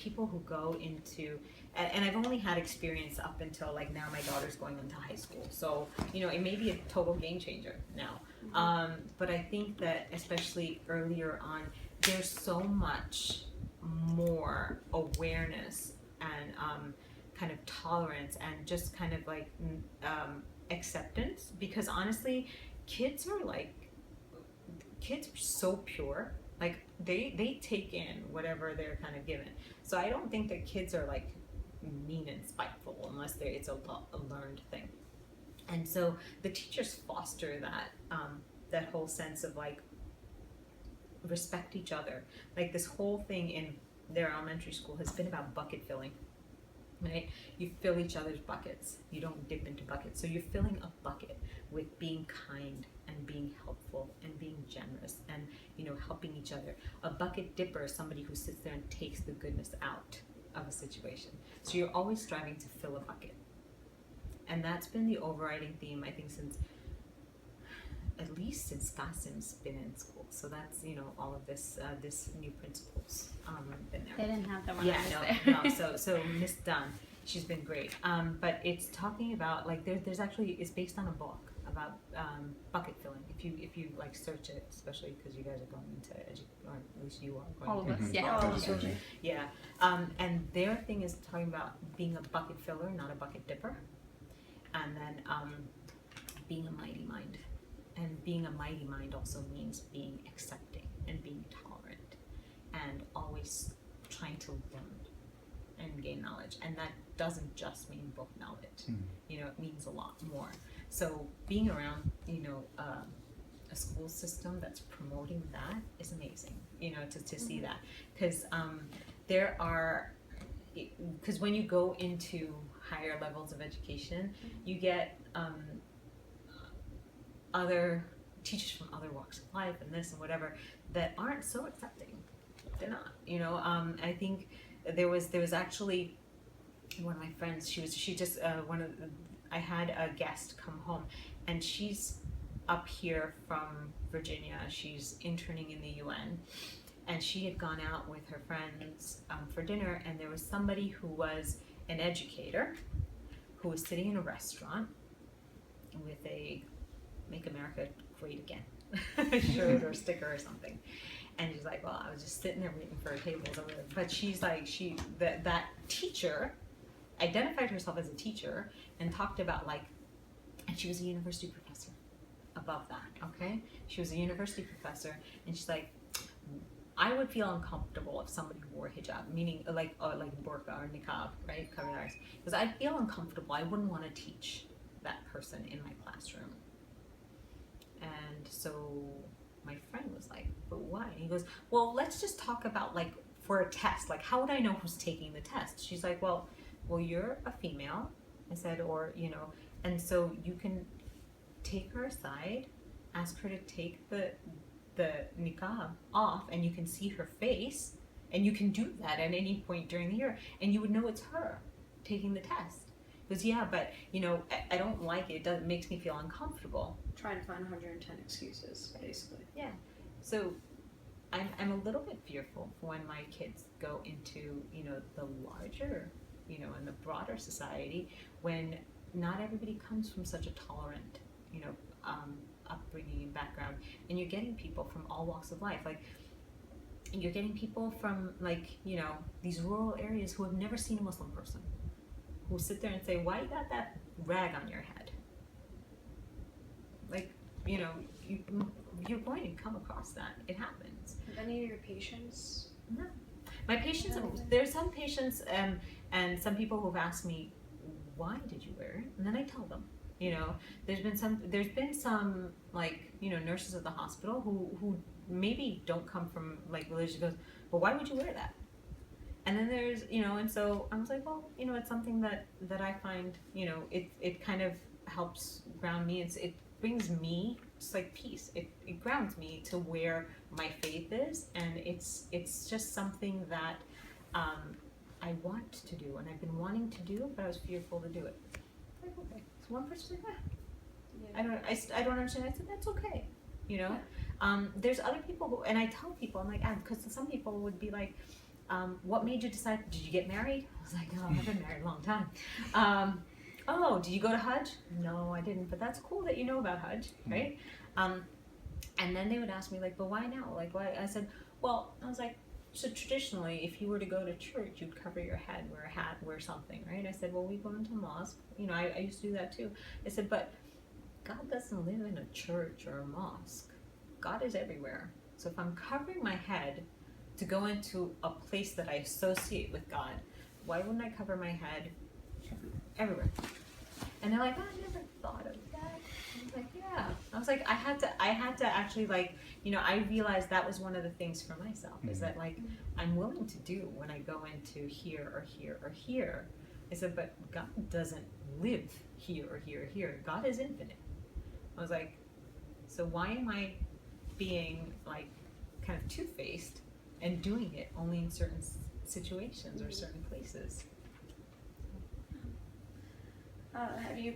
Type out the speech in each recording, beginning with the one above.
people who go into, and I've only had experience up until like now my daughter's going into high school, so it may be a total game changer now. But I think that especially earlier on, there's so much more awareness and kind of tolerance and just kind of like acceptance, because honestly, kids are so pure, like they take in whatever they're kind of given. So I don't think that kids are like mean and spiteful unless it's a learned thing. And so the teachers foster that whole sense of like respect each other. Like this whole thing in their elementary school has been about bucket filling, right? You fill each other's buckets. You don't dip into buckets. So you're filling a bucket with being kind and being helpful and being generous and helping each other. A bucket dipper is somebody who sits there and takes the goodness out of a situation. So you're always striving to fill a bucket. And that's been the overriding theme, I think, at least since Qasim's been in school. So that's all of this new principles have been there. They didn't have them when Yeah, I was there. no. So Miss Dunn, she's been great. But it's talking about like there's actually, it's based on a book about bucket filling. If you like search it, especially because you guys are going into or at least you are going All of to us, yeah. All of us. yeah. And their thing is talking about being a bucket filler, not a bucket dipper, and then being a mighty mind. And being a mighty mind also means being accepting and being tolerant and always trying to learn and gain knowledge. And that doesn't just mean book knowledge. It means a lot more. So being around, a school system that's promoting that is amazing, to see that. Because because when you go into higher levels of education, you get other teachers from other walks of life and this and whatever that aren't so accepting. They're not, I think there was actually one of my friends, I had a guest come home, and she's up here from Virginia. She's interning in the UN, and she had gone out with her friends for dinner, and there was somebody who was an educator who was sitting in a restaurant with a Make America Great Again shirt or sticker or something. And she's like, well, I was just sitting there waiting for a table over there. But she's like, that teacher identified herself as a teacher and talked about and she was a university professor above that, okay? She was a university professor, and she's like, I would feel uncomfortable if somebody wore hijab, meaning like burqa or niqab, right? Covering eyes. Because I'd feel uncomfortable. I wouldn't want to teach that person in my classroom. And so my friend was like, but why? And he goes, well, let's just talk about for a test, how would I know who's taking the test? She's like, well, you're a female. I said, or, and so you can take her aside, ask her to take the niqab off, and you can see her face, and you can do that at any point during the year, and you would know it's her taking the test. Because yeah, but I don't like it. It makes me feel uncomfortable. Trying to find 110 excuses, basically. Yeah. So I'm a little bit fearful for when my kids go into the larger and the broader society, when not everybody comes from such a tolerant upbringing and background, and you're getting people from all walks of life. You're getting people from these rural areas who have never seen a Muslim person, who sit there and say, why you got that rag on your head? You're going to come across that. It happens. Have any of your patients? No. My patients, there's some patients and some people who've asked me, why did you wear it? And then I tell them. There's been some nurses at the hospital who maybe don't come from religious, goes, well, why would you wear that? And then there's, and so I was like, well, it's something that I find, it kind of helps ground me. It brings me just peace. It grounds me to where my faith is, and it's just something that I want to do, and I've been wanting to do, but I was fearful to do it. Okay. So one person's like, Yeah. I don't understand. I said, that's okay. There's other people who, and I tell people, I'm like, because some people would be like, what made you decide, did you get married? I was like, no, I've been married a long time. Oh, did you go to Hajj? No, I didn't, but that's cool that you know about Hajj, right? And then they would ask me like, but why now? Like, why? I said, well, I was like, so traditionally, if you were to go to church, you'd cover your head, wear a hat, wear something, right? I said, well, we go into mosque. You know, I used to do that too. I said, but God doesn't live in a church or a mosque. God is everywhere. So if I'm covering my head to go into a place that I associate with God, why wouldn't I cover my head everywhere? And they're like, oh, I never thought of that. I was like, yeah. I was like, I had to actually like, you know, I realized that was one of the things for myself, is that like, I'm willing to do when I go into here or here or here. I said, but God doesn't live here or here or here. God is infinite. I was like, so why am I being like kind of two-faced and doing it only in certain situations or certain places? Have you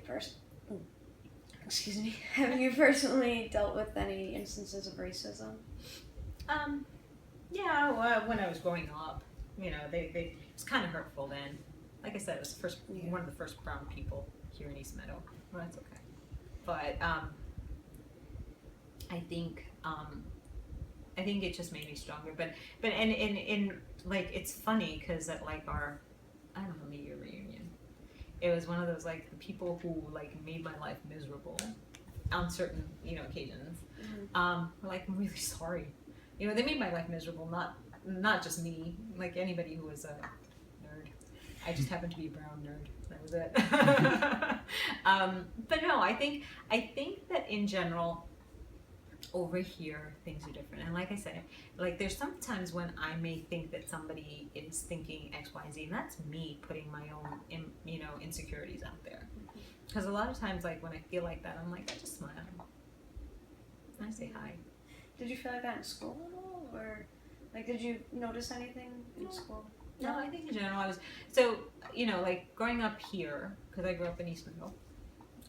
Have you personally dealt with any instances of racism? Yeah, well, when I was growing up, you know, it was kind of hurtful then. Like I said, it was one of the first brown people here in East Meadow. Well, that's okay. But I think it just made me stronger. But and like, it's funny because at like our, I don't know, New Year reunion, it was one of those like the people who like made my life miserable on certain, you know, occasions. Were like, I'm really sorry. You know, they made my life miserable, not just me, like anybody who was a nerd. I just happened to be a brown nerd. That was it. But no, I think that in general, over here, things are different. And like I said, like there's sometimes when I may think that somebody is thinking X, Y, Z, and that's me putting my own, you know, insecurities out there. Because a lot of times, like when I feel like that, I'm like, I just smile. I say hi. Did you feel like that in school at all, or like did you notice anything in school? No, I think in general I was, so, you know, like growing up here, because I grew up in East Meadow,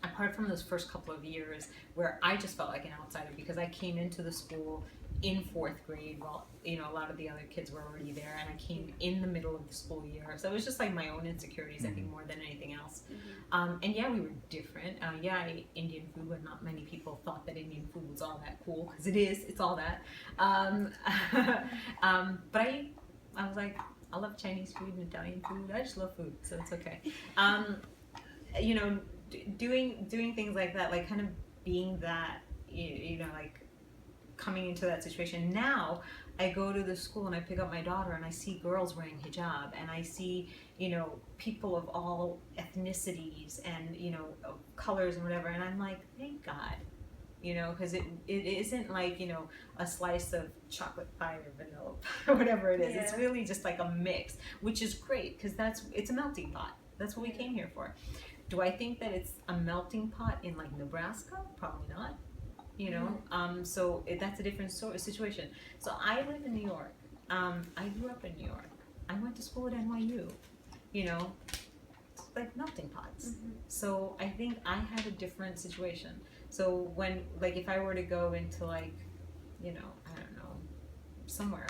apart from those first couple of years where I just felt like an outsider because I came into the school in 4th grade while, you know, a lot of the other kids were already there, and I came in the middle of the school year. So it was just like my own insecurities, I think, more than anything else. And yeah, we were different. Yeah, I ate Indian food when not many people thought that Indian food was all that cool, because it's all that. But I was like, I love Chinese food and Italian food. I just love food, so it's okay. You know, doing things like that, like kind of being that, you know, like coming into that situation. Now I go to the school and I pick up my daughter and I see girls wearing hijab, and I see, you know, people of all ethnicities and, you know, colors and whatever, and I'm like, thank God, you know, because it isn't like, you know, a slice of chocolate pie or vanilla pie or whatever it is. It's really just like a mix, which is great because it's a melting pot. That's what we came here for. Do I think that it's a melting pot in like Nebraska? Probably not. You know, so that's a different sort of situation. So I live in New York. I grew up in New York. I went to school at NYU. You know, it's like melting pots. So I think I had a different situation. So when, like, if I were to go into like, you know, I don't know, somewhere,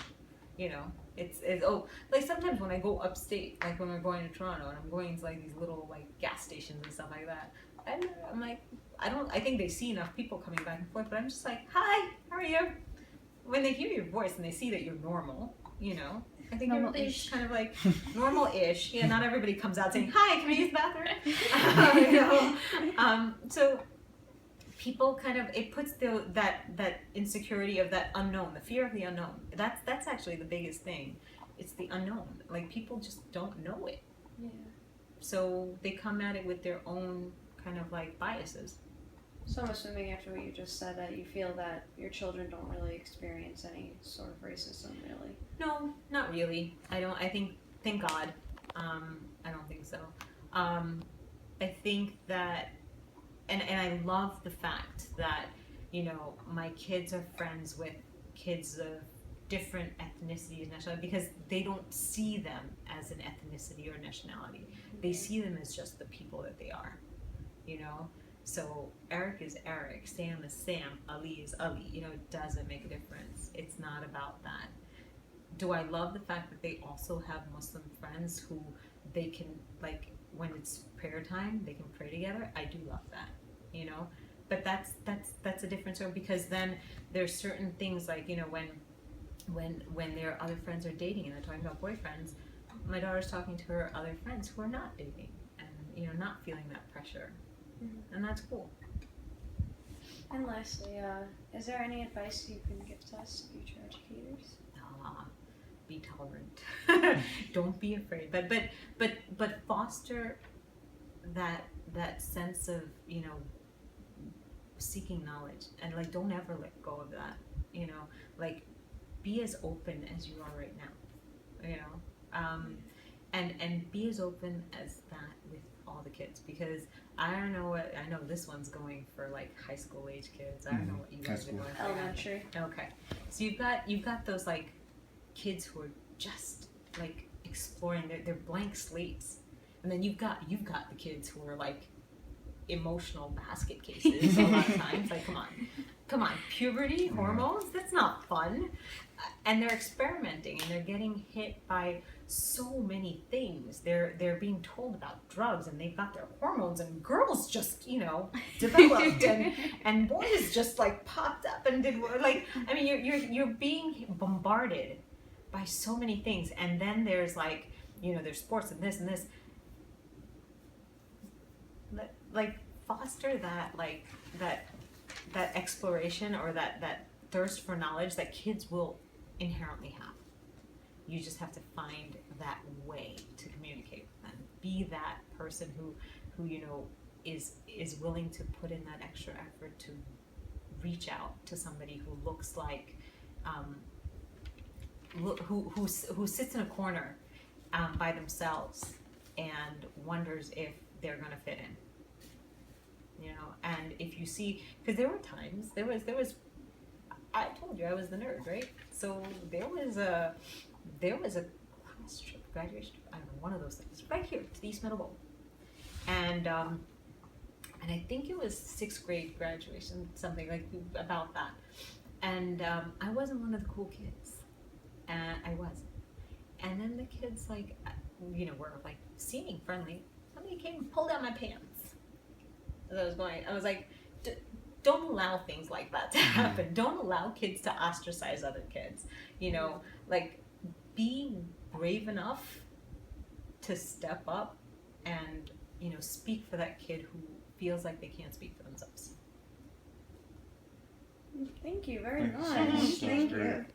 you know, it's like sometimes when I go upstate, like when we're going to Toronto and I'm going to like these little like gas stations and stuff like that, I'm like, I think they see enough people coming back and forth, but I'm just like, hi, how are you? When they hear your voice and they see that you're normal, you know, I think everybody's kind of like normal-ish. Yeah, not everybody comes out saying, hi, can I use the bathroom? You know? So people kind of, it puts that insecurity of that unknown, the fear of the unknown. That's actually the biggest thing. It's the unknown. Like, people just don't know it. Yeah. So they come at it with their own kind of like biases. So I'm assuming after what you just said that you feel that your children don't really experience any sort of racism, really. No, not really. I think, thank God, I don't think so. I think that, and I love the fact that, you know, my kids are friends with kids of different ethnicities and nationality, because they don't see them as an ethnicity or nationality. They see them as just the people that they are, you know? So Eric is Eric, Sam is Sam, Ali is Ali. You know, it doesn't make a difference. It's not about that. do I love the fact that they also have Muslim friends who they can, like, when it's prayer time, they can pray together? I do love that, you know. But that's a different story, because then there's certain things like, you know, when their other friends are dating and they're talking about boyfriends, my daughter's talking to her other friends who are not dating and, you know, not feeling that pressure, and that's cool. And lastly, is there any advice you can give to us future educators? Be tolerant. Don't be afraid, but foster that sense of, you know, seeking knowledge, and like, don't ever let go of that, you know, like, be as open as you are right now, you know, and be as open as that with all the kids, because I don't know what, I know this one's going for like high school age kids. I don't know what you guys are going for. Elementary. Okay, so you've got those like kids who are just like exploring, they're blank slates, and then you've got the kids who are like emotional basket cases a lot of times. Like, come on, puberty, hormones, that's not fun. And they're experimenting and they're getting hit by so many things. They're being told about drugs, and they've got their hormones, and girls just, you know, developed and boys just like popped up and did, like, I mean, you're being bombarded by so many things. And then there's like, you know, there's sports and this and this. Like, foster that, like, that exploration, or that thirst for knowledge that kids will inherently have. You just have to find that way to communicate with them. Be that person who you know is willing to put in that extra effort to reach out to somebody who looks like who sits in a corner by themselves and wonders if they're gonna fit in. You know, and if you see, because there were times, there was, I told you I was the nerd, right? So there was a class trip, graduation trip, I don't know, one of those things, right here to the East Meadow Bowl, and I think it was 6th grade graduation, something like about that, and I wasn't one of the cool kids, and I wasn't, and then the kids, like, you know, were like seeming friendly. Somebody came and pulled down my pants as I was going. I was like, don't allow things like that to happen. Don't allow kids to ostracize other kids. You know, like, be brave enough to step up and, you know, speak for that kid who feels like they can't speak for themselves. Thank you very much. Thank you so much. Thank That was you. great.